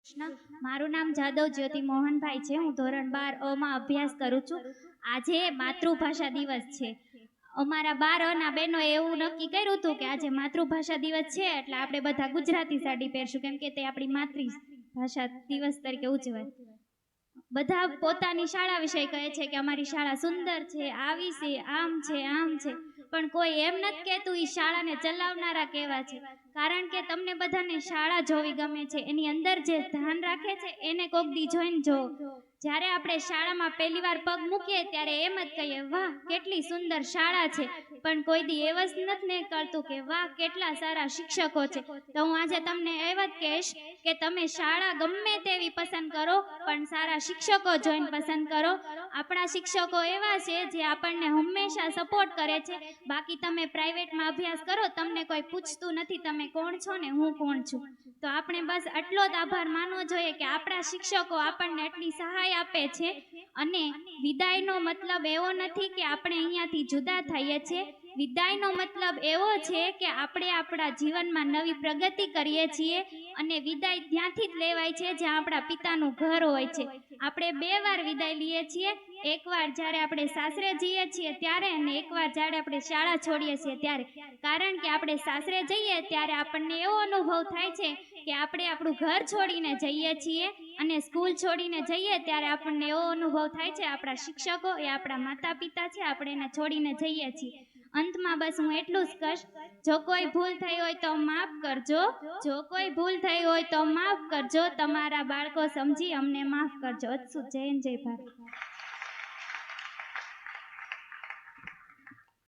કૃષ્ણ. મારું નામ જાદવ જ્યોતિ મોહનભાઈ છે. હું ધોરણ 12 માં અભ્યાસ કરું છું. આજે માતૃભાષા દિવસ છે. અમારા 12 ના બહેનો એવું નક્કી કર્યું હતું કે આજે માતૃભાષા દિવસ છે એટલે આપણે બધા ગુજરાતી સાડી પહેરશું, કેમ કે તે આપણી માતૃભાષા દિવસ તરીકે ઉજવાય. બધા પોતાની શાળા વિશે કહે છે કે અમારી શાળા સુંદર છે, આવી છે, આમ છે, આમ છે, પણ કોઈ એમ નથી કહેતું એ શાળાને ચલાવનારા કેવા છે. કારણ કે તમને બધાને શાળા જોવી ગમે છે, એની અંદર જે ધ્યાન રાખે છે એને કોક દી જોઈને જો. જ્યારે આપણે શાળામાં પહેલી વાર પગ મૂકીએ ત્યારે એમ જ કહીએ વાહ કેટલી સુંદર શાળા છે, પણ કોઈ દી એવ જ નથી ને કરતું કે વાહ કેટલા સારા શિક્ષકો છે. તો હું આજે તમને એવ જ કહીશ કે તમે શાળા ગમે તેવી પસંદ કરો, પણ સારા શિક્ષકો જોઈને પસંદ કરો. આપણા શિક્ષકો એવા છે જે આપણને હંમેશા સપોર્ટ કરે છે. બાકી તમે પ્રાઇવેટમાં અભ્યાસ કરો, તમને કોઈ પૂછતું નથી તમે કોણ છો ને હું કોણ છું. તો આપણે બસ આટલો જ આભાર માનવો જોઈએ કે આપણા શિક્ષકો આપણને એટલી સહાય આપે છે. અને વિદાયનો મતલબ એવો નથી કે આપણે અહીંયાથી જુદા થઈએ છીએ. વિદાયનો મતલબ એવો છે કે આપણે આપણા જીવનમાં નવી પ્રગતિ કરીએ છીએ, અને વિદાય ત્યાંથી જ લેવાય છે જ્યાં આપણા પિતાનું ઘર હોય છે. આપણે 2 વાર વિદાય લઈએ છીએ, એકવાર જ્યારે આપણે સાસરે જઈએ છીએ ત્યારે, અને એકવાર જ્યારે આપણે શાળા છોડીએ છીએ ત્યારે. કારણ કે આપણે સાસરે જઈએ ત્યારે આપણને એવો અનુભવ થાય છે કે આપણે આપણું ઘર છોડીને જઈએ છીએ, અને સ્કૂલ છોડીને જઈએ ત્યારે આપણને એવો અનુભવ થાય છે આપણા શિક્ષકો એ આપણા માતા પિતા છે, આપણે એને છોડીને જઈએ છીએ. અંતમાં બસ હું એટલું જ કહીશ, જો કોઈ ભૂલ થઈ હોય તો માફ કરજો, જો કોઈ ભૂલ થઈ હોય તો માફ કરજો, તમારા બાળકો સમજી અમને માફ કરજો. અચ્છું. જય હિન્દ, જય ભારત.